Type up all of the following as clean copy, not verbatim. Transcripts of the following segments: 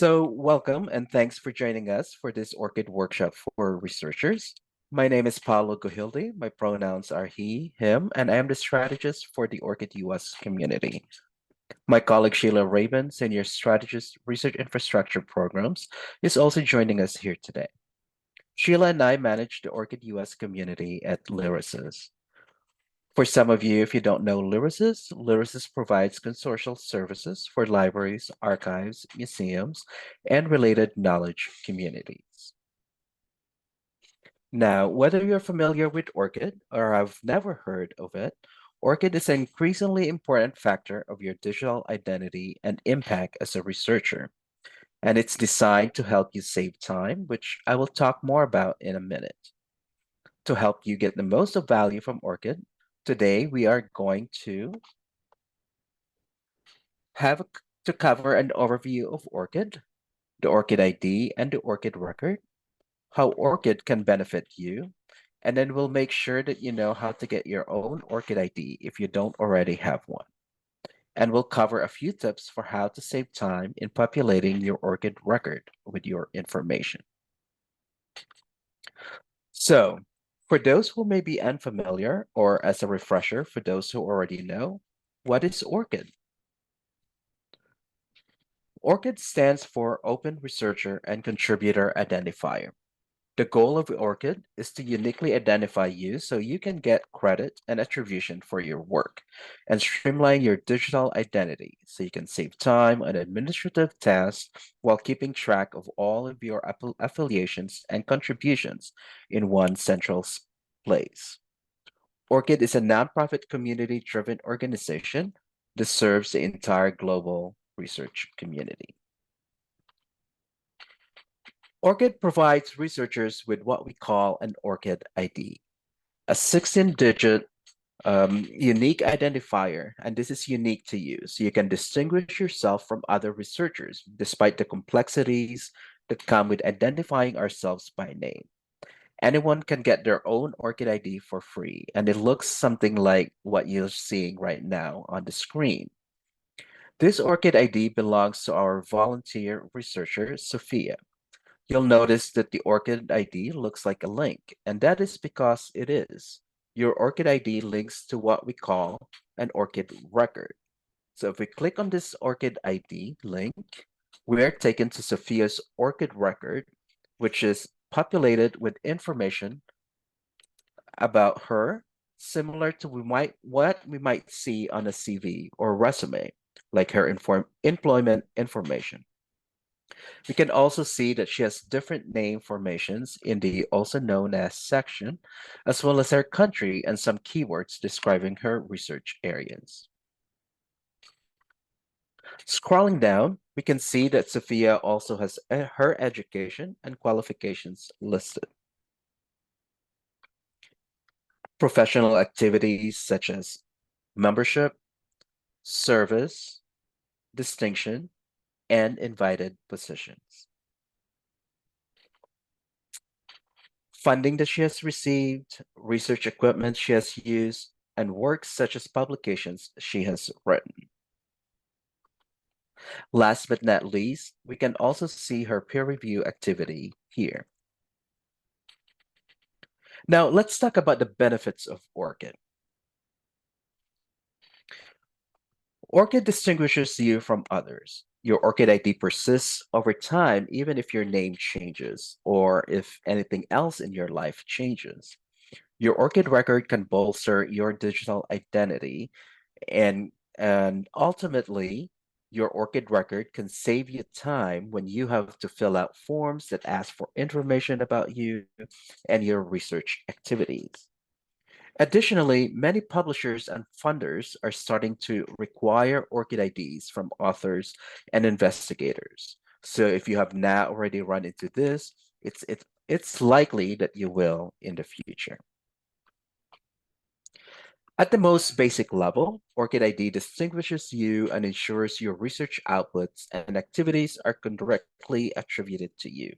Welcome and thanks for joining us for this ORCID workshop for researchers. My name is Paulo Guhildi. My pronouns are he, him, and I am the strategist for the ORCID US community. My colleague Sheila Raven, Senior Strategist, Research Infrastructure Programs, is also joining us here today. Sheila and I manage the ORCID US community at Lyrasis. For some of you, if you don't know Lyrasis provides consortial services for libraries, archives, museums, and related knowledge communities. Now, whether you're familiar with ORCID or have never heard of it, ORCID is an increasingly important factor of your digital identity and impact as a researcher. And it's designed to help you save time, which I will talk more about in a minute. To help you get the most of value from ORCID, today we are going to cover an overview of ORCID, the ORCID ID and the ORCID record, how ORCID can benefit you, and then we'll make sure that you know how to get your own ORCID ID if you don't already have one. And we'll cover a few tips for how to save time in populating your ORCID record with your information. So, for those who may be unfamiliar, or as a refresher for those who already know, what is ORCID? ORCID stands for Open Researcher and Contributor Identifier. The goal of ORCID is to uniquely identify you so you can get credit and attribution for your work and streamline your digital identity so you can save time on administrative tasks while keeping track of all of your affiliations and contributions in one central place. ORCID is a nonprofit community-driven organization that serves the entire global research community. ORCID provides researchers with what we call an ORCID ID, a 16-digit unique identifier, and this is unique to you, so you can distinguish yourself from other researchers despite the complexities that come with identifying ourselves by name. Anyone can get their own ORCID ID for free, and it looks something like what you're seeing right now on the screen. This ORCID ID belongs to our volunteer researcher, Sophia. You'll notice that the ORCID ID looks like a link, and that is because it is. Your ORCID ID links to what we call an ORCID record. So if we click on this ORCID ID link, we're taken to Sophia's ORCID record, which is populated with information about her, similar to what we might see on a CV or resume, like her employment information. We can also see that she has different name formations in the also known as section, as well as her country and some keywords describing her research areas. Scrolling down, we can see that Sophia also has her education and qualifications listed. Professional activities such as membership, service, distinction, and invited positions. Funding that she has received, research equipment she has used, and works such as publications she has written. Last but not least, we can also see her peer review activity here. Now, let's talk about the benefits of ORCID. ORCID distinguishes you from others. Your ORCID ID persists over time, even if your name changes or if anything else in your life changes. Your ORCID record can bolster your digital identity, and ultimately, your ORCID record can save you time when you have to fill out forms that ask for information about you and your research activities. Additionally, many publishers and funders are starting to require ORCID IDs from authors and investigators. So if you have not already run into this, it's likely that you will in the future. At the most basic level, ORCID ID distinguishes you and ensures your research outputs and activities are directly attributed to you,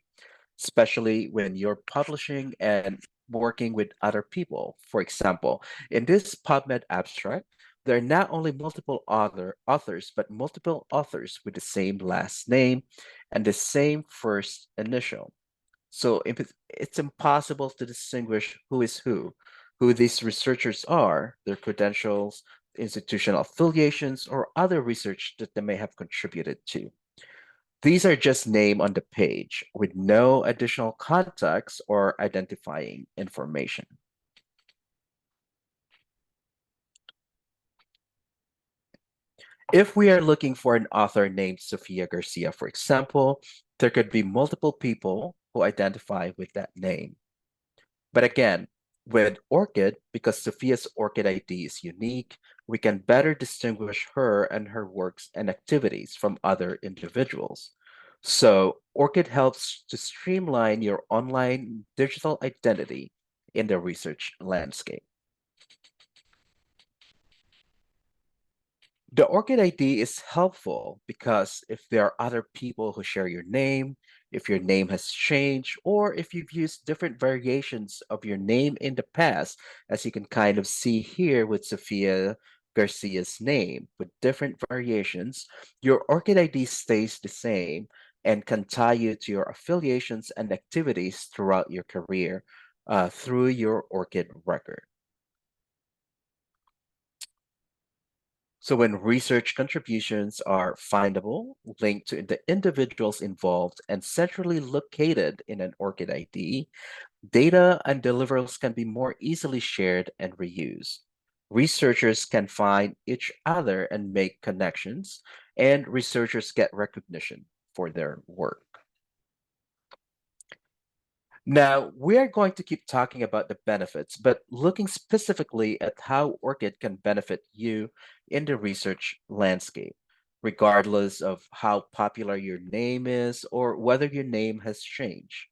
especially when you're publishing and working with other people. For example, in this PubMed abstract, there are not only multiple authors, but multiple authors with the same last name and the same first initial. So it's impossible to distinguish who is who these researchers are, their credentials, institutional affiliations, or other research that they may have contributed to. These are just name on the page with no additional context or identifying information. If we are looking for an author named Sofia Garcia, for example, there could be multiple people who identify with that name. But again, with ORCID, because Sophia's ORCID ID is unique, we can better distinguish her and her works and activities from other individuals. So ORCID helps to streamline your online digital identity in the research landscape. The ORCID ID is helpful because if there are other people who share your name, if your name has changed, or if you've used different variations of your name in the past, as you can kind of see here with Sofia Garcia's name, with different variations, your ORCID ID stays the same and can tie you to your affiliations and activities throughout your career through your ORCID record. So when research contributions are findable, linked to the individuals involved, and centrally located in an ORCID ID, data and deliverables can be more easily shared and reused. Researchers can find each other and make connections, and researchers get recognition for their work. Now, we are going to keep talking about the benefits, but looking specifically at how ORCID can benefit you in the research landscape, regardless of how popular your name is or whether your name has changed.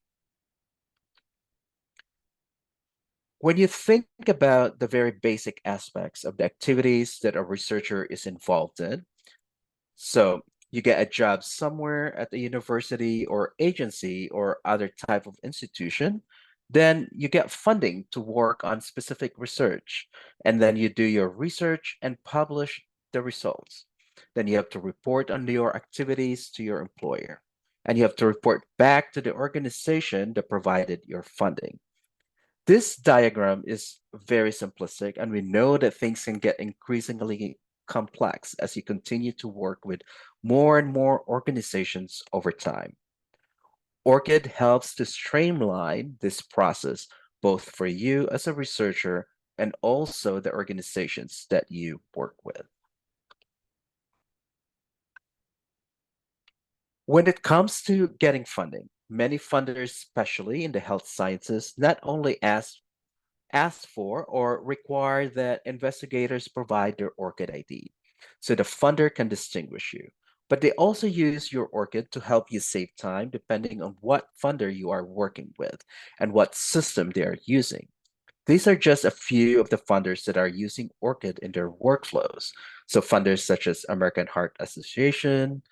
When you think about the very basic aspects of the activities that a researcher is involved in, so you get a job somewhere at the university or agency or other type of institution, then you get funding to work on specific research. And then you do your research and publish the results. Then you have to report on your activities to your employer. And you have to report back to the organization that provided your funding. This diagram is very simplistic, and we know that things can get increasingly complex as you continue to work with more and more organizations over time. ORCID helps to streamline this process, both for you as a researcher and also the organizations that you work with. When it comes to getting funding, many funders, especially in the health sciences, not only ask for or require that investigators provide their ORCID ID so the funder can distinguish you. But they also use your ORCID to help you save time depending on what funder you are working with and what system they are using. These are just a few of the funders that are using ORCID in their workflows. So funders such as American Heart Association,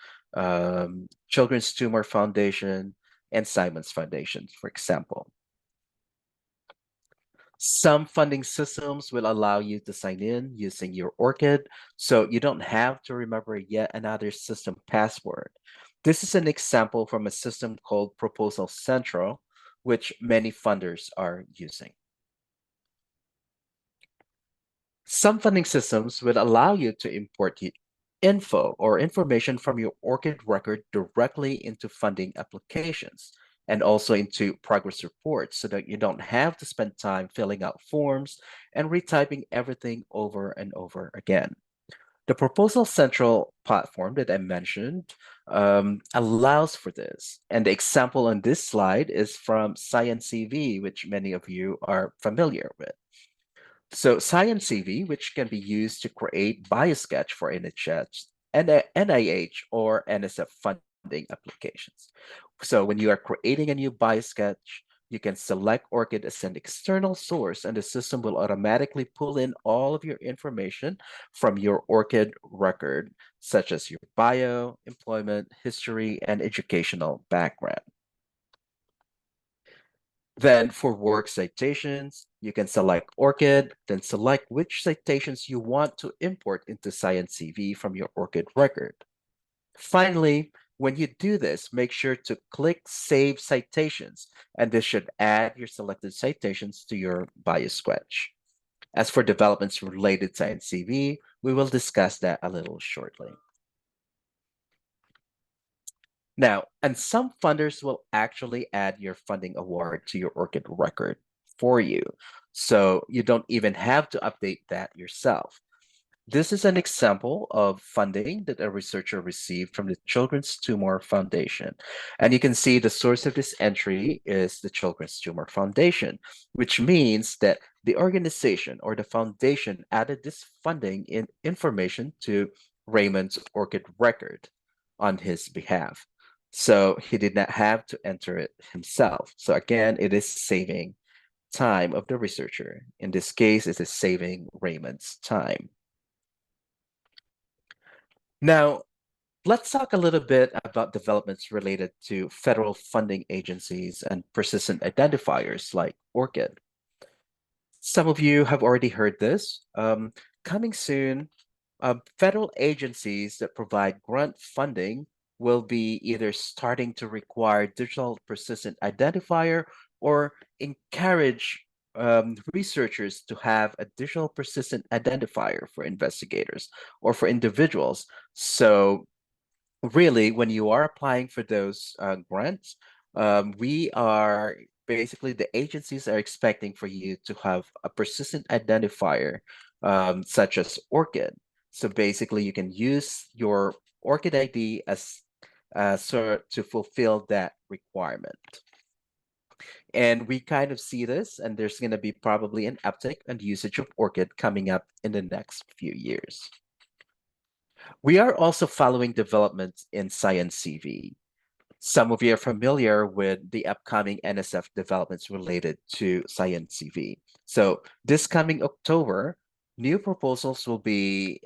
Children's Tumor Foundation, and Simons Foundation, for example. Some funding systems will allow you to sign in using your ORCID, so you don't have to remember yet another system password. This is an example from a system called Proposal Central, which many funders are using. Some funding systems will allow you to import info or information from your ORCID record directly into funding applications and also into progress reports so that you don't have to spend time filling out forms and retyping everything over and over again. The Proposal Central platform that I mentioned allows for this. And the example on this slide is from Science CV, which many of you are familiar with. So Science CV, which can be used to create biosketch for NHS, NIH, or NSF funding applications. So when you are creating a new biosketch, you can select ORCID as an external source, and the system will automatically pull in all of your information from your ORCID record, such as your bio, employment, history, and educational background. Then for work citations, you can select ORCID, then select which citations you want to import into Science CV from your ORCID record. Finally, when you do this, make sure to click Save Citations, and this should add your selected citations to your BioSquetch. As for developments related to Science CV, we will discuss that a little shortly. Now, and some funders will actually add your funding award to your ORCID record for you. So you don't even have to update that yourself. This is an example of funding that a researcher received from the Children's Tumor Foundation. And you can see the source of this entry is the Children's Tumor Foundation, which means that the organization or the foundation added this funding information to Raymond's ORCID record on his behalf. So he did not have to enter it himself. So again, it is saving time of the researcher. In this case, it is saving Raymond's time. Now, let's talk a little bit about developments related to federal funding agencies and persistent identifiers like ORCID. Some of you have already heard this. Coming soon, federal agencies that provide grant funding will be either starting to require digital persistent identifier or encourage researchers to have a digital persistent identifier for investigators or for individuals. So really, when you are applying for those grants, we are basically the agencies are expecting for you to have a persistent identifier, such as ORCID. So basically, you can use your ORCID ID as so to fulfill that requirement. And we kind of see this, and there's going to be probably an uptick in usage of ORCID coming up in the next few years. We are also following developments in Science CV. Some of you are familiar with the upcoming NSF developments related to Science CV. So this coming October, new proposals will be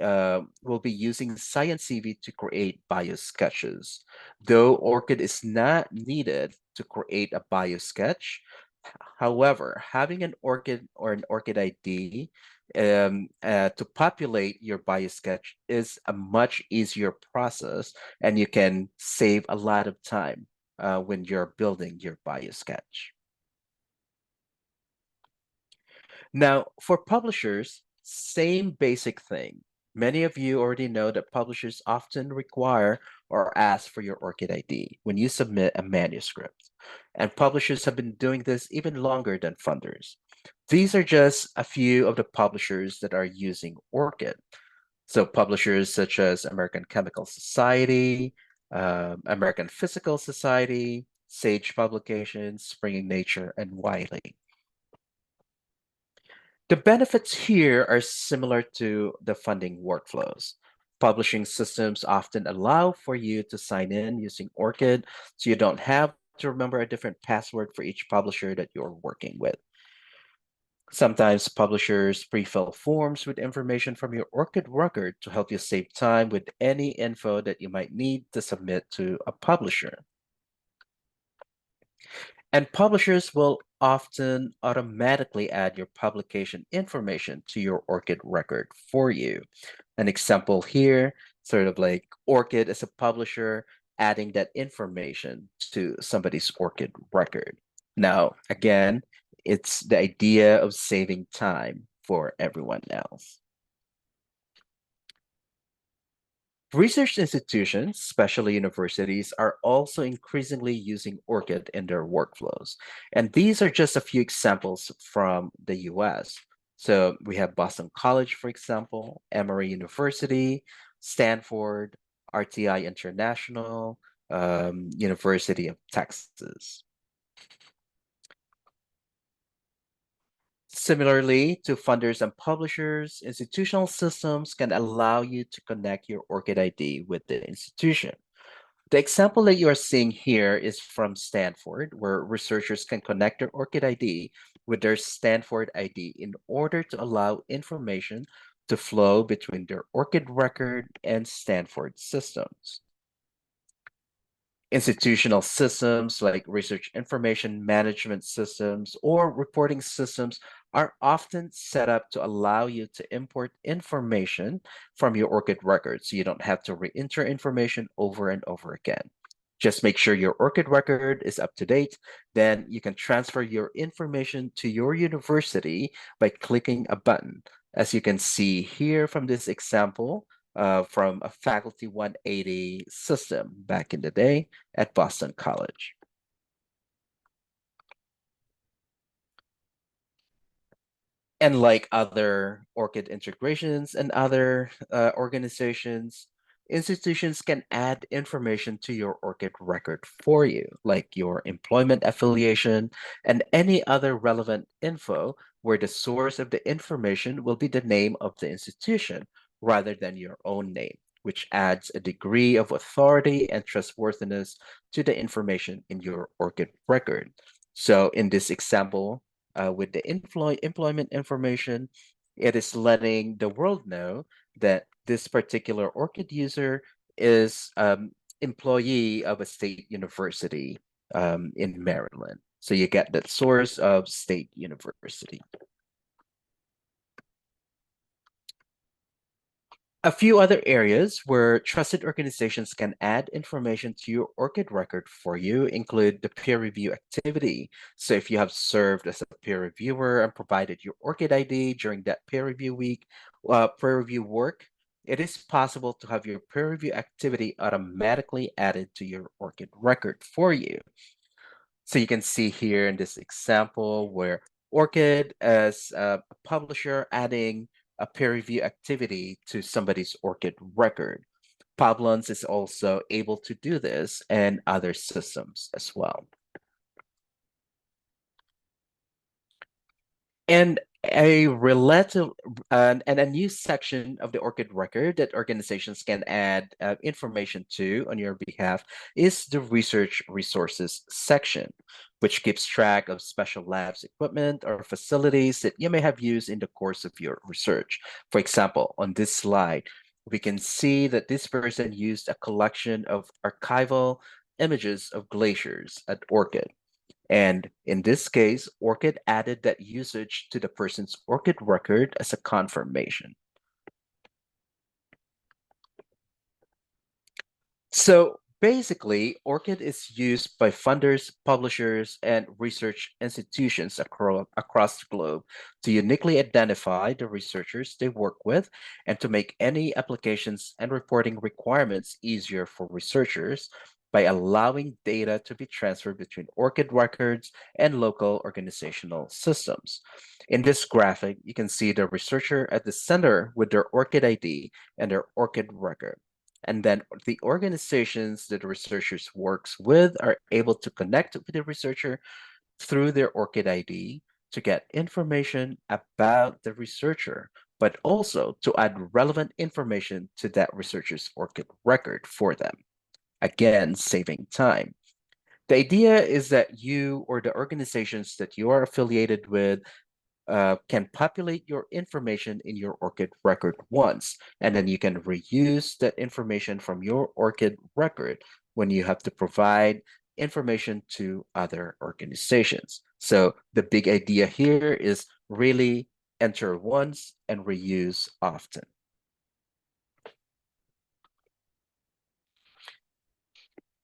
using Science CV to create bio sketches. Though ORCID is not needed to create a bio sketch, however, having an ORCID or an ORCID ID to populate your biosketch is a much easier process, and you can save a lot of time when you're building your biosketch. Now, for publishers, same basic thing. Many of you already know that publishers often require or ask for your ORCID ID when you submit a manuscript. And publishers have been doing this even longer than funders. These are just a few of the publishers that are using ORCID. So publishers such as American Chemical Society, American Physical Society, Sage Publications, Spring Nature, and Wiley. The benefits here are similar to the funding workflows. Publishing systems often allow for you to sign in using ORCID, so you don't have to remember a different password for each publisher that you're working with. Sometimes publishers pre-fill forms with information from your ORCID record to help you save time with any info that you might need to submit to a publisher. And publishers will often automatically add your publication information to your ORCID record for you. An example here, sort of like ORCID as a publisher adding that information to somebody's ORCID record. Now, again, it's the idea of saving time for everyone else. Research institutions, especially universities, are also increasingly using ORCID in their workflows. And these are just a few examples from the US. So we have Boston College, for example, Emory University, Stanford, RTI International, University of Texas. Similarly to funders and publishers, institutional systems can allow you to connect your ORCID ID with the institution. The example that you are seeing here is from Stanford, where researchers can connect their ORCID ID with their Stanford ID in order to allow information to flow between their ORCID record and Stanford systems. Institutional systems like research information management systems or reporting systems are often set up to allow you to import information from your ORCID record so you don't have to re-enter information over and over again. Just make sure your ORCID record is up to date, then you can transfer your information to your university by clicking a button. As you can see here from this example, from a Faculty 180 system back in the day at Boston College. And like other ORCID integrations and other organizations, institutions can add information to your ORCID record for you, like your employment affiliation and any other relevant info where the source of the information will be the name of the institution rather than your own name, which adds a degree of authority and trustworthiness to the information in your ORCID record. So in this example, with the employment information, it is letting the world know that this particular ORCID user is employee of a state university in Maryland. So you get that source of state university. A few other areas where trusted organizations can add information to your ORCID record for you include the peer review activity. So if you have served as a peer reviewer and provided your ORCID ID during that peer review week, peer review work, it is possible to have your peer review activity automatically added to your ORCID record for you. So you can see here in this example where ORCID as a publisher adding a peer review activity to somebody's ORCID record. Pablons is also able to do this and other systems as well. And a relative and a new section of the ORCID record that organizations can add information to on your behalf is the research resources section, which keeps track of special labs equipment or facilities that you may have used in the course of your research. For example, on this slide, we can see that this person used a collection of archival images of glaciers at ORCID. And in this case, ORCID added that usage to the person's ORCID record as a confirmation. So basically, ORCID is used by funders, publishers, and research institutions across the globe to uniquely identify the researchers they work with and to make any applications and reporting requirements easier for researchers by allowing data to be transferred between ORCID records and local organizational systems. In this graphic, you can see the researcher at the center with their ORCID ID and their ORCID record. And then the organizations that the researchers works with are able to connect with the researcher through their ORCID ID to get information about the researcher, but also to add relevant information to that researcher's ORCID record for them. Again, saving time. The idea is that you or the organizations that you are affiliated with can populate your information in your ORCID record once, and then you can reuse that information from your ORCID record when you have to provide information to other organizations. So the big idea here is really enter once and reuse often.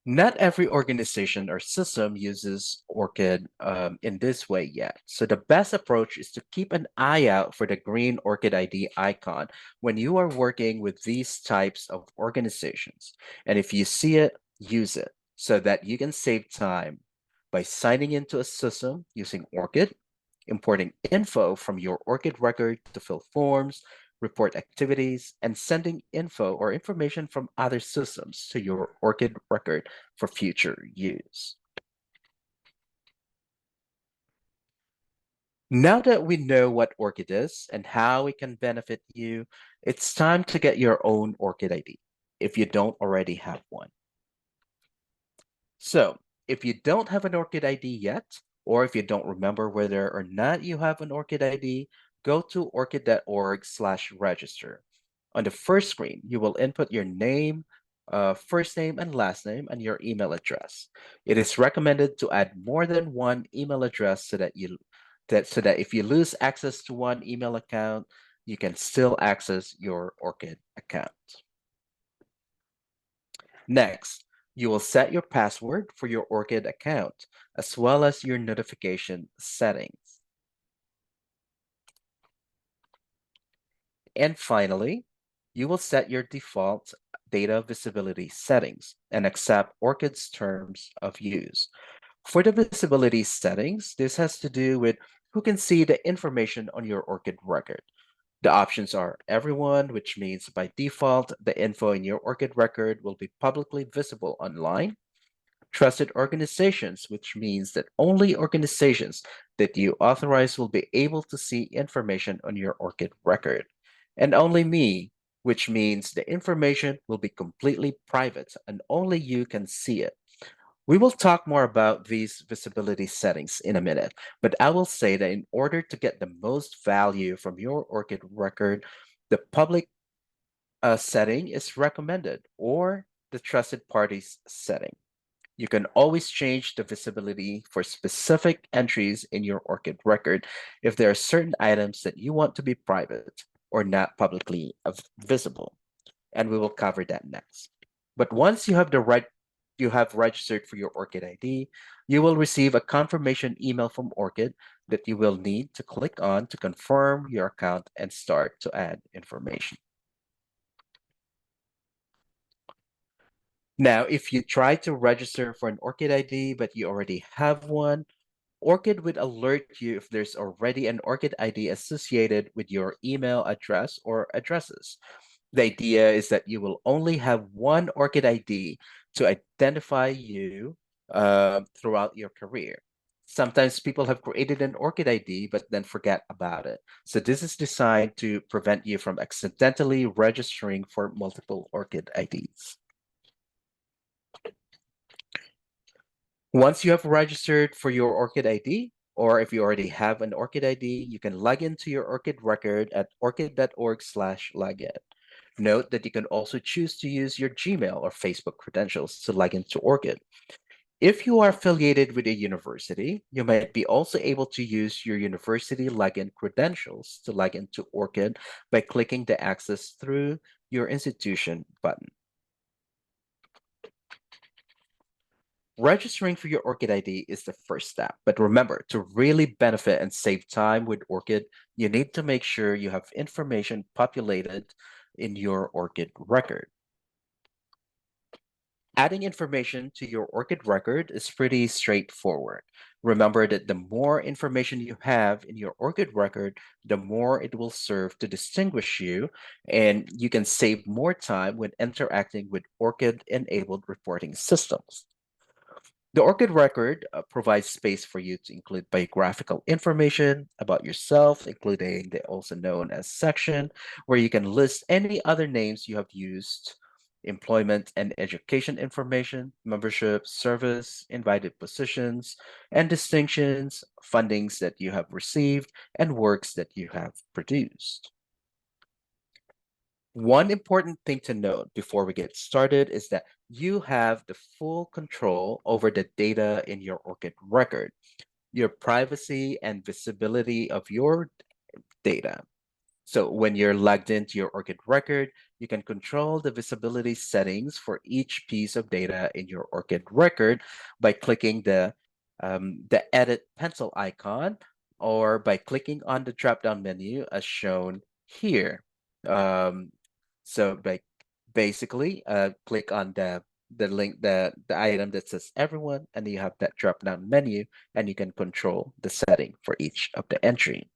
Not every organization or system uses ORCID in this way yet. So the best approach is to keep an eye out for the green ORCID ID icon when you are working with these types of organizations. And if you see it, use it so that you can save time by signing into a system using ORCID, importing info from your ORCID record to fill forms, report activities, and sending info or information from other systems to your ORCID record for future use. Now that we know what ORCID is and how it can benefit you, it's time to get your own ORCID ID if you don't already have one. So if you don't have an ORCID ID yet, or if you don't remember whether or not you have an ORCID ID, go to orcid.org/register. On the first screen, you will input your name, first name and last name, and your email address. It is recommended to add more than one email address so that if you lose access to one email account, you can still access your ORCID account. Next, you will set your password for your ORCID account, as well as your notification settings. And finally, you will set your default data visibility settings and accept ORCID's terms of use. For the visibility settings, this has to do with who can see the information on your ORCID record. The options are everyone, which means by default, the info in your ORCID record will be publicly visible online. Trusted organizations, which means that only organizations that you authorize will be able to see information on your ORCID record. And only me, which means the information will be completely private and only you can see it. We will talk more about these visibility settings in a minute, but I will say that in order to get the most value from your ORCID record, the public setting is recommended, or the trusted parties setting. You can always change the visibility for specific entries in your ORCID record if there are certain items that you want to be private or not publicly visible, and we will cover that next. But once you have registered for your ORCID ID, you will receive a confirmation email from ORCID that you will need to click on to confirm your account and start to add information. Now, if you try to register for an ORCID ID, but you already have one, ORCID would alert you if there's already an ORCID ID associated with your email address or addresses. The idea is that you will only have one ORCID ID to identify you throughout your career. Sometimes people have created an ORCID ID but then forget about it. So this is designed to prevent you from accidentally registering for multiple ORCID IDs. Once you have registered for your ORCID ID, or if you already have an ORCID ID, you can log into your ORCID record at orcid.org/login. Note that you can also choose to use your Gmail or Facebook credentials to log into ORCID. If you are affiliated with a university, you might be also able to use your university login credentials to log into ORCID by clicking the Access Through Your Institution button. Registering for your ORCID ID is the first step, but remember, to really benefit and save time with ORCID, you need to make sure you have information populated in your ORCID record. Adding information to your ORCID record is pretty straightforward. Remember that the more information you have in your ORCID record, the more it will serve to distinguish you, and you can save more time when interacting with ORCID-enabled reporting systems. The ORCID record provides space for you to include biographical information about yourself, including the also known as section, where you can list any other names you have used, employment and education information, membership, service, invited positions, and distinctions, fundings that you have received, and works that you have produced. One important thing to note before we get started is that you have the full control over the data in your ORCID record, your privacy and visibility of your data. So when you're logged into your ORCID record, you can control the visibility settings for each piece of data in your ORCID record by clicking the edit pencil icon or by clicking on the drop-down menu as shown here. So basically, click on the link, the item that says everyone, and you have that drop-down menu, and you can control the setting for each of the entry.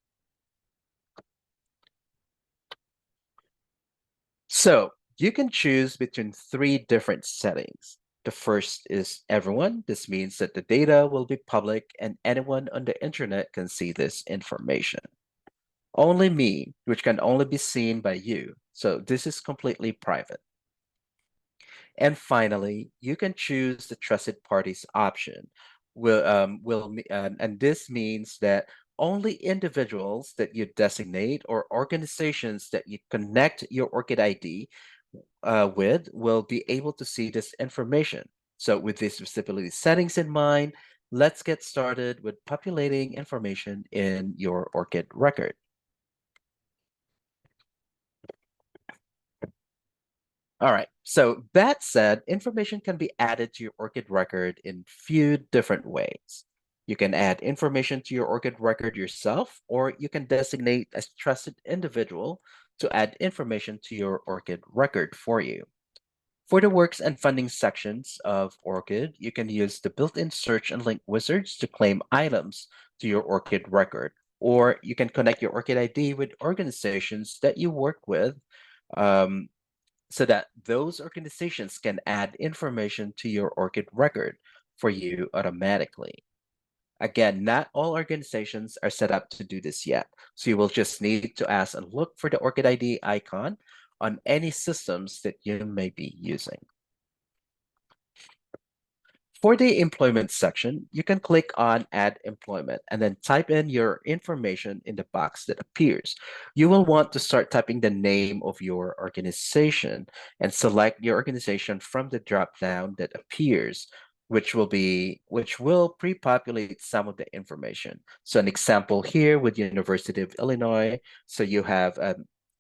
So you can choose between three different settings. The first is everyone. This means that the data will be public and anyone on the internet can see this information. Only me, which can only be seen by you. So this is completely private. And finally, you can choose the trusted parties option. And this means that only individuals that you designate or organizations that you connect your ORCID ID with will be able to see this information. So with these visibility settings in mind, let's get started with populating information in your ORCID record. All right, so that said, information can be added to your ORCID record in few different ways. You can add information to your ORCID record yourself, or you can designate a trusted individual to add information to your ORCID record for you. For the works and funding sections of ORCID, you can use the built-in search and link wizards to claim items to your ORCID record, or you can connect your ORCID ID with organizations that you work with um, so that those organizations can add information to your ORCID record for you automatically. Again, not all organizations are set up to do this yet, so you will just need to ask and look for the ORCID ID icon on any systems that you may be using. For the employment section, you can click on Add Employment and then type in your information in the box that appears. You will want to start typing the name of your organization and select your organization from the drop-down that appears, which will pre-populate some of the information. So an example here with University of Illinois. So you have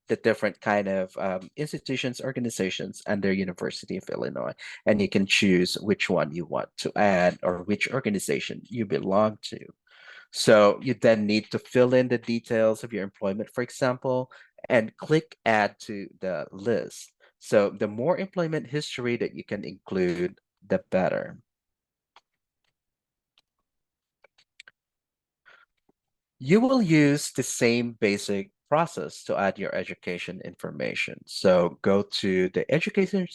the different kind of institutions, organizations under University of Illinois, and you can choose which one you want to add or which organization you belong to. So you then need to fill in the details of your employment, for example, and click Add to the list. So the more employment history that you can include, the better. You will use the same basic process to add your education information. So go to the education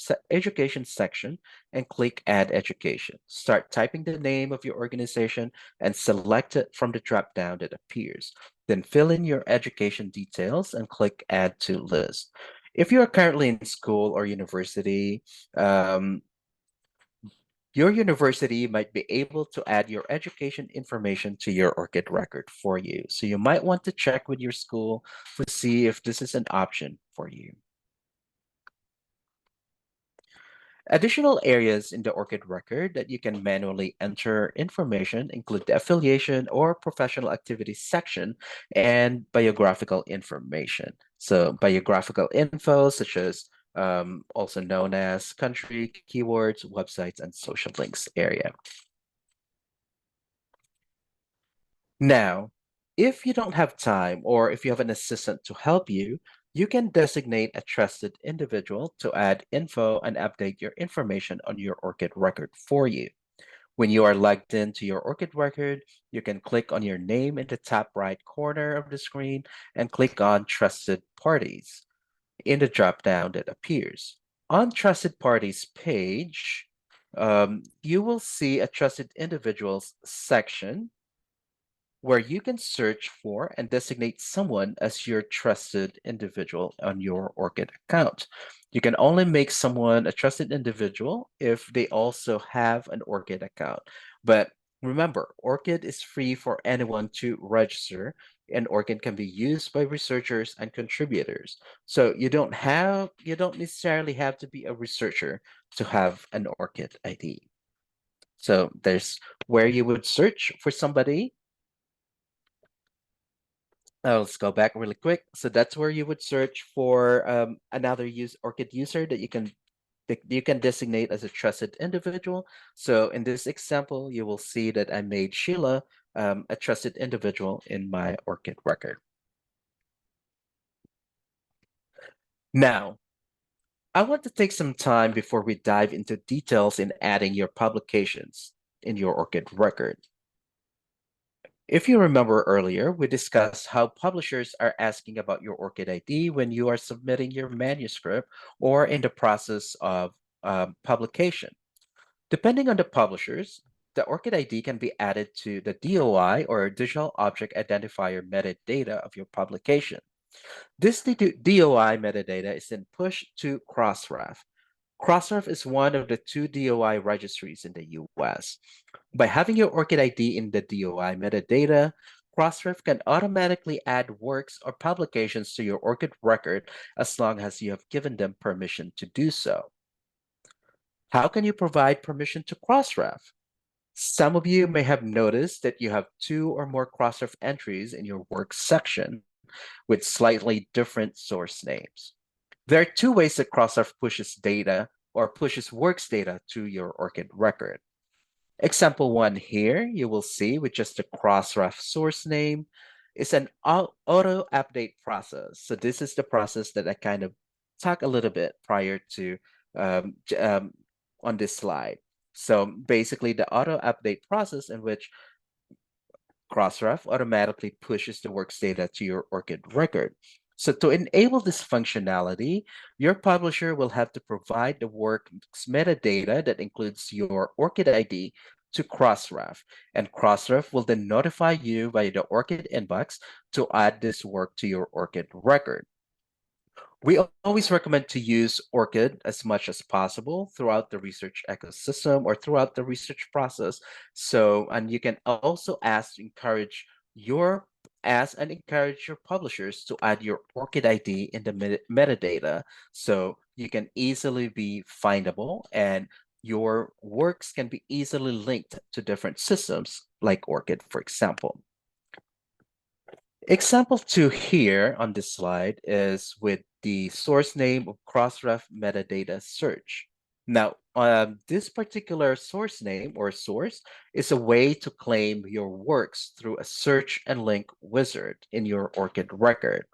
section and click Add Education. Start typing the name of your organization and select it from the drop-down that appears. Then fill in your education details and click Add to List. If you are currently in school or university, your university might be able to add your education information to your ORCID record for you. So you might want to check with your school to see if this is an option for you. Additional areas in the ORCID record that you can manually enter information include the affiliation or professional activities section and biographical information. So biographical info, such as also known as country, keywords, websites, and social links area. Now, if you don't have time or if you have an assistant to help you, you can designate a trusted individual to add info and update your information on your ORCID record for you. When you are logged into your ORCID record, you can click on your name in the top right corner of the screen and click on Trusted Parties in the drop-down that appears. On Trusted Parties page, you will see a Trusted Individuals section where you can search for and designate someone as your trusted individual on your ORCID account. You can only make someone a trusted individual if they also have an ORCID account. But remember, ORCID is free for anyone to register, and ORCID can be used by researchers and contributors. So you don't necessarily have to be a researcher to have an ORCID ID. So there's where you would search for somebody. Let's go back really quick. So that's where you would search for another ORCID user that you can designate as a trusted individual. So in this example, you will see that I made Sheila a trusted individual in my ORCID record. Now, I want to take some time before we dive into details in adding your publications in your ORCID record. If you remember earlier, we discussed how publishers are asking about your ORCID ID when you are submitting your manuscript or in the process of publication. Depending on the publishers, the ORCID ID can be added to the DOI or Digital Object Identifier metadata of your publication. This DOI metadata is then pushed to Crossref. Crossref is one of the two DOI registries in the US. By having your ORCID ID in the DOI metadata, Crossref can automatically add works or publications to your ORCID record as long as you have given them permission to do so. How can you provide permission to Crossref? Some of you may have noticed that you have 2 or more Crossref entries in your works section with slightly different source names. There are 2 ways that Crossref pushes data or pushes works data to your ORCID record. Example 1 here, you will see with just the Crossref source name is an auto update process. So this is the process that I kind of talked a little bit prior to on this slide. So basically the auto update process in which Crossref automatically pushes the works data to your ORCID record. So to enable this functionality, your publisher will have to provide the work's metadata that includes your ORCID ID to Crossref, and Crossref will then notify you via the ORCID inbox to add this work to your ORCID record. We always recommend to use ORCID as much as possible throughout the research ecosystem or throughout the research process. So, and you can also encourage your publishers to add your ORCID ID in the metadata so you can easily be findable and your works can be easily linked to different systems like ORCID, for example. Example 2 here on this slide is with the source name of Crossref metadata search. Now, this particular source name or source is a way to claim your works through a search and link wizard in your ORCID record.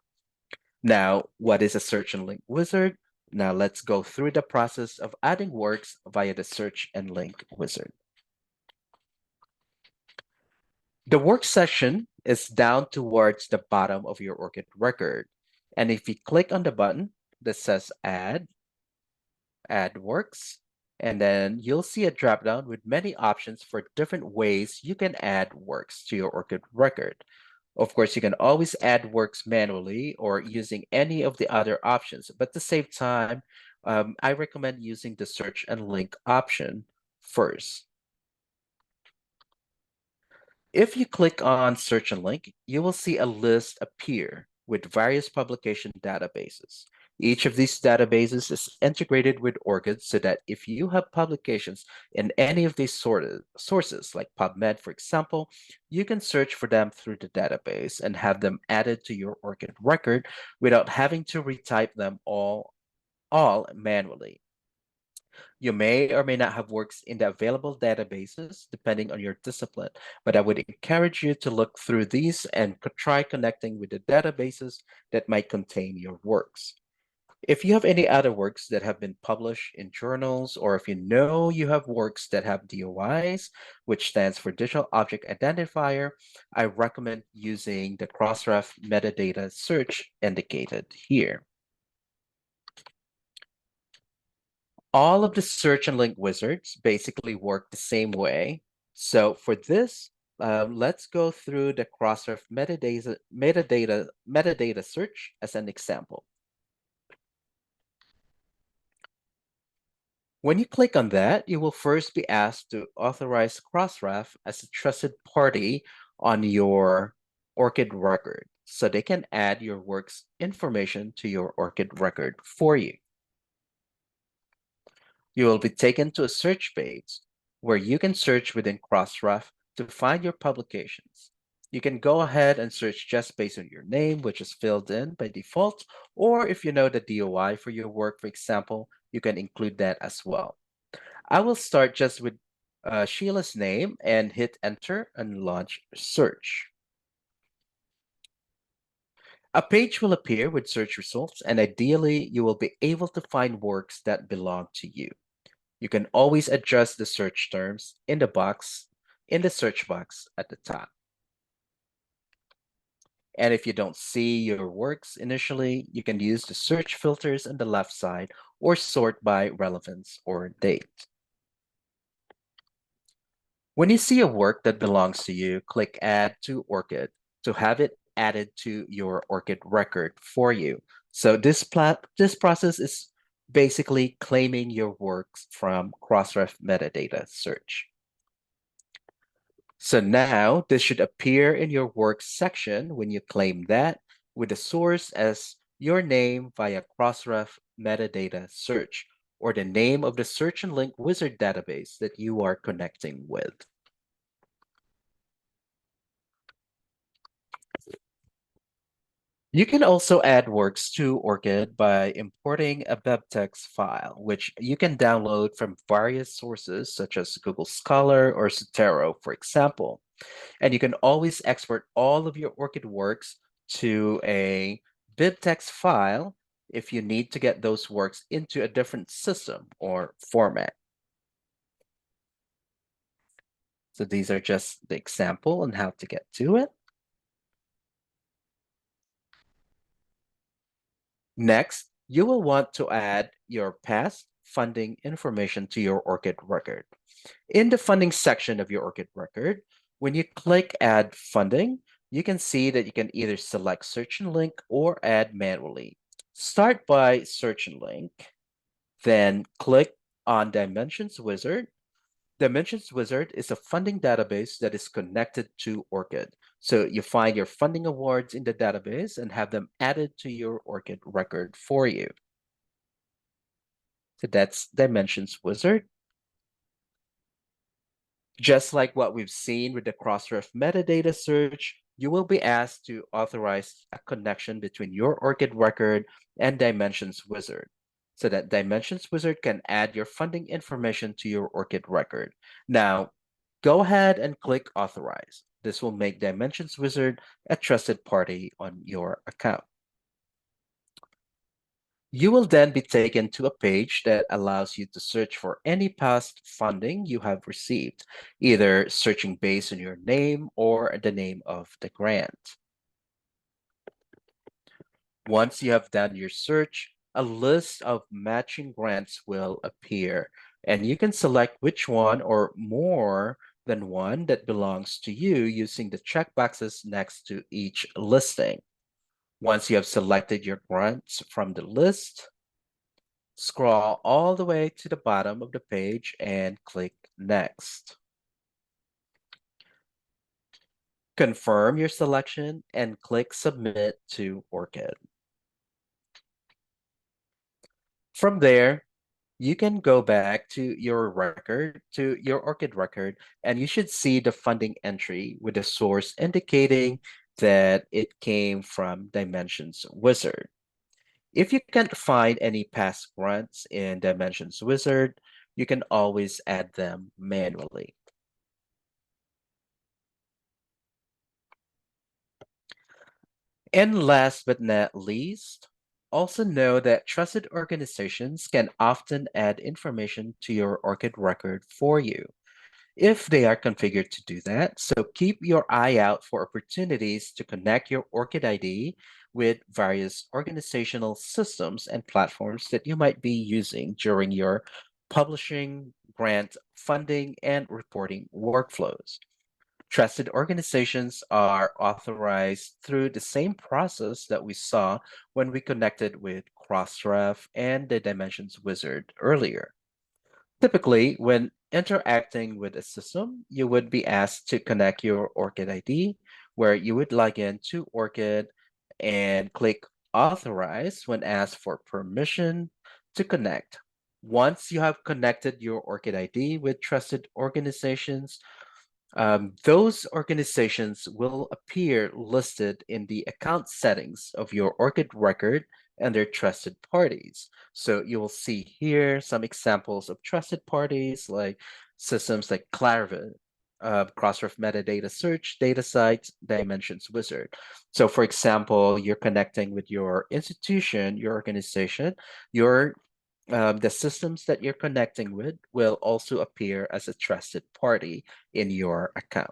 Now, what is a search and link wizard? Now, let's go through the process of adding works via the search and link wizard. The work section is down towards the bottom of your ORCID record. And if you click on the button that says add works, and then you'll see a dropdown with many options for different ways you can add works to your ORCID record. Of course, you can always add works manually or using any of the other options, but to save time, I recommend using the search and link option first. If you click on search and link, you will see a list appear with various publication databases. Each of these databases is integrated with ORCID so that if you have publications in any of these sources, like PubMed, for example, you can search for them through the database and have them added to your ORCID record without having to retype them all manually. You may or may not have works in the available databases, depending on your discipline, but I would encourage you to look through these and try connecting with the databases that might contain your works. If you have any other works that have been published in journals, or if you know you have works that have DOIs, which stands for Digital Object Identifier, I recommend using the Crossref metadata search indicated here. All of the search and link wizards basically work the same way. So for this, let's go through the Crossref metadata search as an example. When you click on that, you will first be asked to authorize Crossref as a trusted party on your ORCID record, so they can add your work's information to your ORCID record for you. You will be taken to a search page where you can search within Crossref to find your publications. You can go ahead and search just based on your name, which is filled in by default, or if you know the DOI for your work, for example, you can include that as well. I will start just with Sheila's name and hit enter and launch search. A page will appear with search results, and ideally, you will be able to find works that belong to you. You can always adjust the search terms in the search box at the top. And if you don't see your works initially, you can use the search filters on the left side or sort by relevance or date. When you see a work that belongs to you, click Add to ORCID to have it added to your ORCID record for you. So this process is basically claiming your works from Crossref metadata search. So now this should appear in your work section when you claim that with the source as your name via Crossref metadata search or the name of the search and link wizard database that you are connecting with. You can also add works to ORCID by importing a BibTeX file, which you can download from various sources such as Google Scholar or Zotero, for example. And you can always export all of your ORCID works to a BibTeX file if you need to get those works into a different system or format. So these are just the example on how to get to it. Next, you will want to add your past funding information to your ORCID record. In the funding section of your ORCID record, when you click Add Funding, you can see that you can either select Search and Link or add manually. Start by Search and Link, then click on Dimensions Wizard. Dimensions Wizard is a funding database that is connected to ORCID. So you find your funding awards in the database and have them added to your ORCID record for you. So that's Dimensions Wizard. Just like what we've seen with the Crossref metadata search, you will be asked to authorize a connection between your ORCID record and Dimensions Wizard, so that Dimensions Wizard can add your funding information to your ORCID record. Now, go ahead and click Authorize. This will make Dimensions Wizard a trusted party on your account. You will then be taken to a page that allows you to search for any past funding you have received, either searching based on your name or the name of the grant. Once you have done your search, a list of matching grants will appear, and you can select which one or more than one that belongs to you using the checkboxes next to each listing. Once you have selected your grants from the list, scroll all the way to the bottom of the page and click Next. Confirm your selection and click Submit to ORCID. From there, you can go back to your ORCID record, and you should see the funding entry with the source indicating that it came from Dimensions Wizard. If you can't find any past grants in Dimensions Wizard, you can always add them manually. And last but not least, also know that trusted organizations can often add information to your ORCID record for you if they are configured to do that. So keep your eye out for opportunities to connect your ORCID ID with various organizational systems and platforms that you might be using during your publishing, grant funding, and reporting workflows. Trusted organizations are authorized through the same process that we saw when we connected with Crossref and the Dimensions Wizard earlier. Typically, when interacting with a system, you would be asked to connect your ORCID ID, where you would log in to ORCID and click Authorize when asked for permission to connect. Once you have connected your ORCID ID with trusted organizations, those organizations will appear listed in the account settings of your ORCID record and their trusted parties. So you will see here some examples of trusted parties like systems like Clariva, Crossref metadata search, DataSites, Dimensions Wizard. So for example, you're connecting with your institution, your organization, your the systems that you're connecting with will also appear as a trusted party in your account.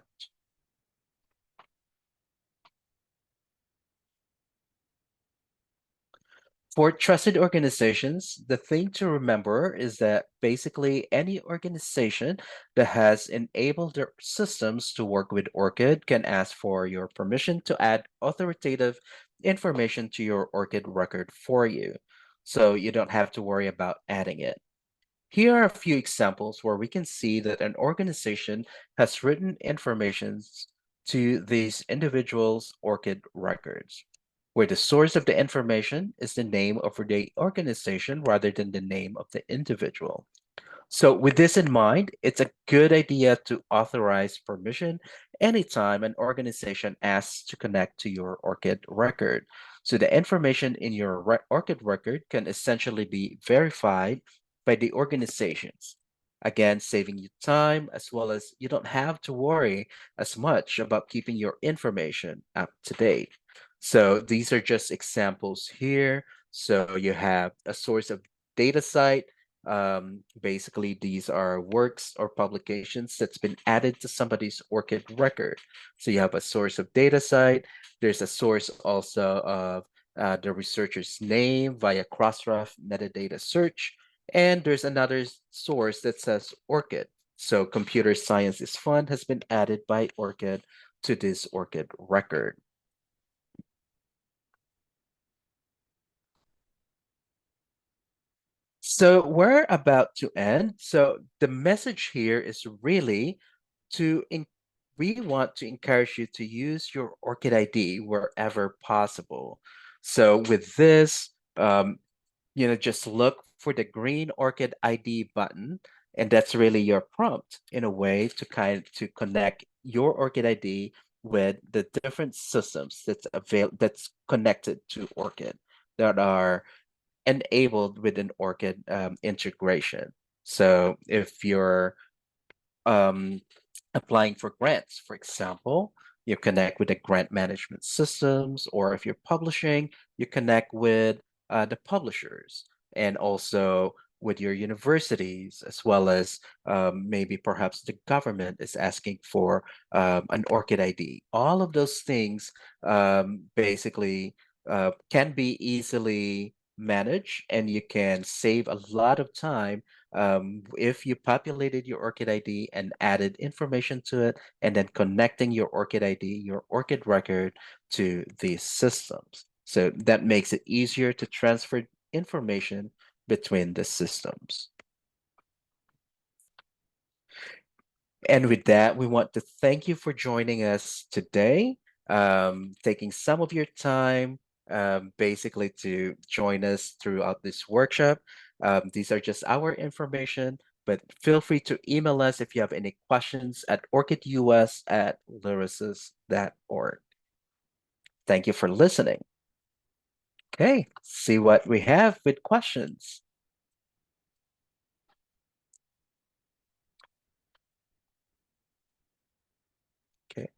For trusted organizations, the thing to remember is that basically any organization that has enabled their systems to work with ORCID can ask for your permission to add authoritative information to your ORCID record for you. So you don't have to worry about adding it. Here are a few examples where we can see that an organization has written information to these individuals' ORCID records, where the source of the information is the name of the organization rather than the name of the individual. So with this in mind, it's a good idea to authorize permission anytime an organization asks to connect to your ORCID record. So the information in your ORCID record can essentially be verified by the organizations. Again, saving you time as well as you don't have to worry as much about keeping your information up to date. So these are just examples here. So you have a source of data site. Basically, these are works or publications that's been added to somebody's ORCID record. So you have a source of data site. There's a source also of the researcher's name via Crossref metadata search. And there's another source that says ORCID. So computer science is fun has been added by ORCID to this ORCID record. So we're about to end. So the message here is really to we want to encourage you to use your ORCID ID wherever possible. So with this, just look for the green ORCID ID button, and that's really your prompt in a way to connect your ORCID ID with the different systems that's connected to ORCID that are enabled with an ORCID integration. So if you're um, applying for grants, for example, you connect with the grant management systems, or if you're publishing, you connect with the publishers and also with your universities, as well as maybe perhaps the government is asking for an ORCID ID. All of those things basically can be easily managed, and you can save a lot of time if you populated your ORCID ID and added information to it, and then connecting your ORCID ID, your ORCID record to these systems. So that makes it easier to transfer information between the systems. And with that, we want to thank you for joining us today, taking some of your time basically to join us throughout this workshop. These are just our information, but feel free to email us if you have any questions at orcidus@lyrasis.org. Thank you for listening. Okay, see what we have with questions. Okay.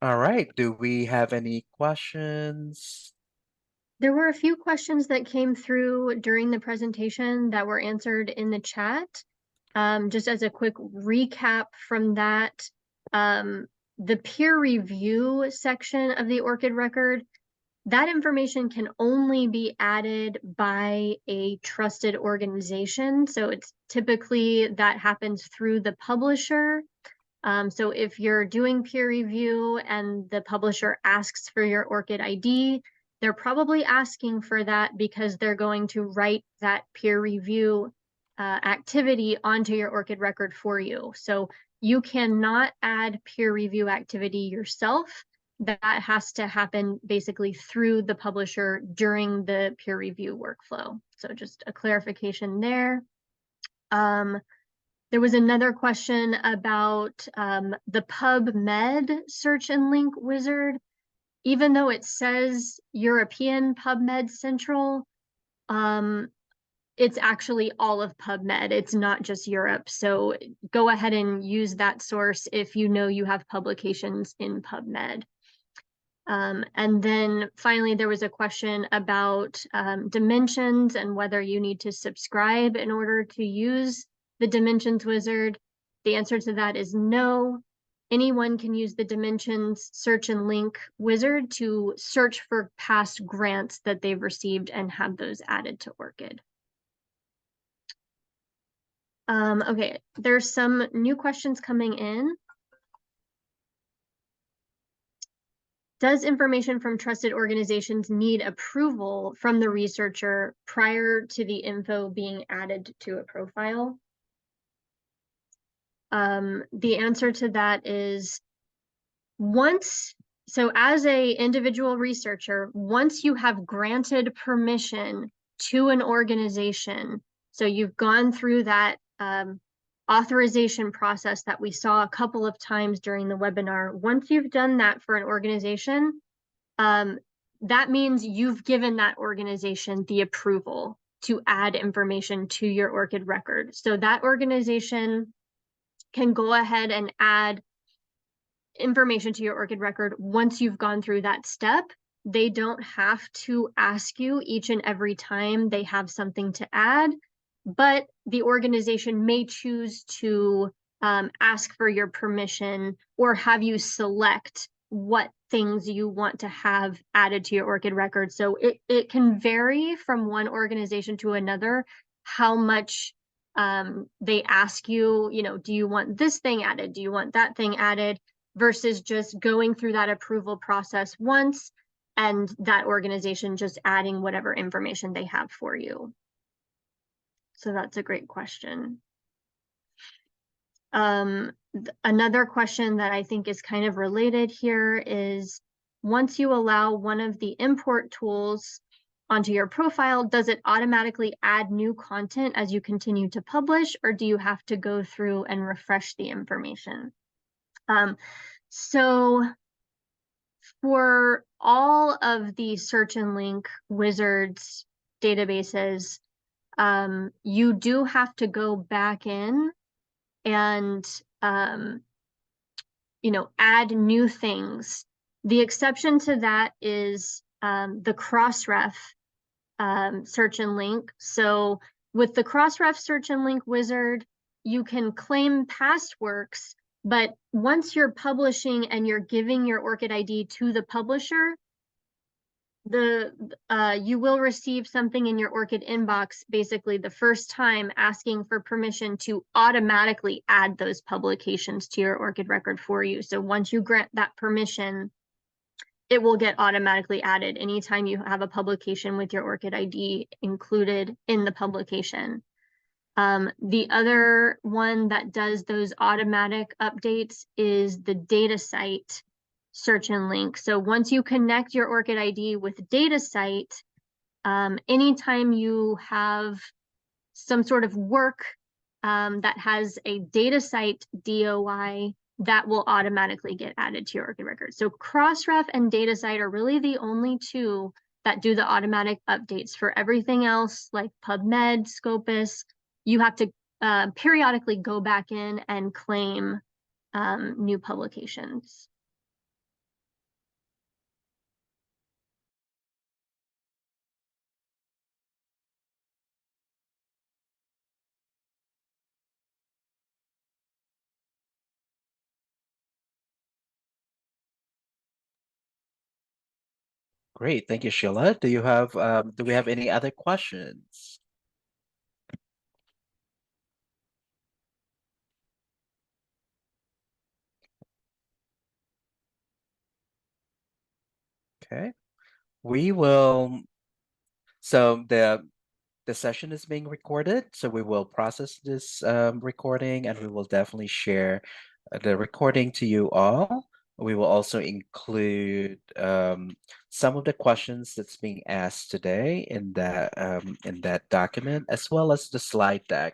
All right. Do we have any questions? There were a few questions that came through during the presentation that were answered in the chat. Just as a quick recap from that, the peer review section of the ORCID record, that information can only be added by a trusted organization. So it's typically that happens through the publisher. So if you're doing peer review and the publisher asks for your ORCID ID, they're probably asking for that because they're going to write that peer review activity onto your ORCID record for you. So you cannot add peer review activity yourself. That has to happen basically through the publisher during the peer review workflow. So just a clarification there. There was another question about the PubMed search and link wizard. Even though it says European PubMed Central, it's actually all of PubMed. It's not just Europe. So go ahead and use that source if you know you have publications in PubMed. And then finally, there was a question about dimensions and whether you need to subscribe in order to use the dimensions wizard. The answer to that is no. Anyone can use the dimensions search and link wizard to search for past grants that they've received and have those added to ORCID. Okay, there's some new questions coming in. Does information from trusted organizations need approval from the researcher prior to the info being added to a profile? The answer to that is so as a individual researcher, once you have granted permission to an organization, so you've gone through that authorization process that we saw a couple of times during the webinar, once you've done that for an organization, that means you've given that organization the approval to add information to your ORCID record. So that organization can go ahead and add information to your ORCID record once you've gone through that step. They don't have to ask you each and every time they have something to add, but the organization may choose to ask for your permission or have you select what things you want to have added to your ORCID record. So it can vary from one organization to another how much they ask you, do you want this thing added? Do you want that thing added? Versus just going through that approval process once and that organization just adding whatever information they have for you. So that's a great question. Another question that I think is kind of related here is, once you allow one of the import tools onto your profile, does it automatically add new content as you continue to publish, or do you have to go through and refresh the information? So for all of the search and link wizards databases, you do have to go back in and add new things. The exception to that is the Crossref search and link. So with the Crossref search and link wizard, you can claim past works, but once you're publishing and you're giving your ORCID ID to the publisher, you will receive something in your ORCID inbox basically the first time asking for permission to automatically add those publications to your ORCID record for you. So once you grant that permission, it will get automatically added anytime you have a publication with your ORCID ID included in the publication. The other one that does those automatic updates is the DataCite search and link. So once you connect your ORCID ID with DataCite, anytime you have some sort of work that has a DataCite DOI, that will automatically get added to your ORCID record. So Crossref and DataCite are really the only two that do the automatic updates. For everything else, like PubMed, Scopus, you have to periodically go back in and claim new publications. Great, thank you, Sheila. Do we have any other questions? Okay, we will. So the session is being recorded, so we will process this recording, and we will definitely share the recording to you all. We will also include some of the questions that's being asked today in that document, as well as the slide deck.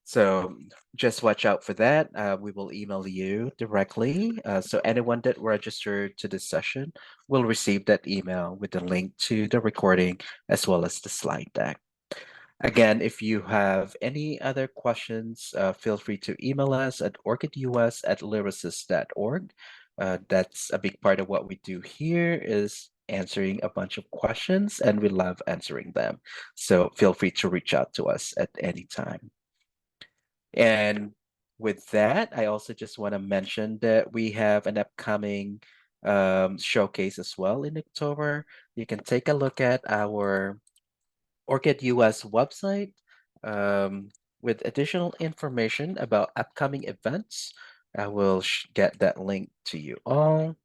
So just watch out for that. We will email you directly. So anyone that registered to this session will receive that email with the link to the recording as well as the slide deck. Again, if you have any other questions, feel free to email us at orcidus@lyrasis.org. That's a big part of what we do here, is answering a bunch of questions, and we love answering them. So feel free to reach out to us at any time. And with that, I also just want to mention that we have an upcoming showcase as well in October. You can take a look at our ORCID US website with additional information about upcoming events. I will get that link to you all.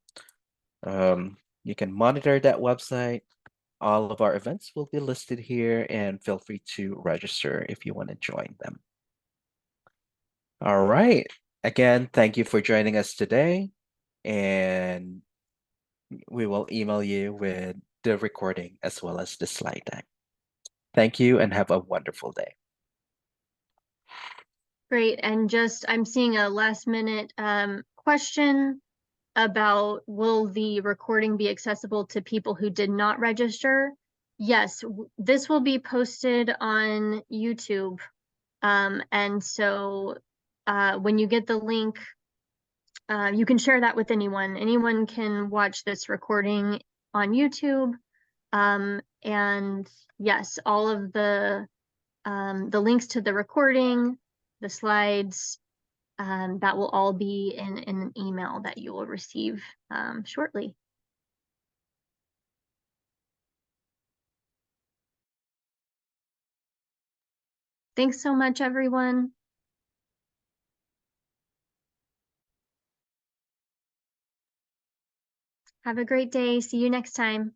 You can monitor that website. All of our events will be listed here, and feel free to register if you want to join them. All right. Again, thank you for joining us today, and we will email you with the recording as well as the slide deck. Thank you and have a wonderful day. Great. And just, I'm seeing a last minute question about, will the recording be accessible to people who did not register? Yes, this will be posted on YouTube. And so when you get the link, you can share that with anyone. Anyone can watch this recording on YouTube. And yes, all of the links to the recording, the slides, that will all be in an email that you will receive shortly. Thanks so much, everyone. Have a great day. See you next time.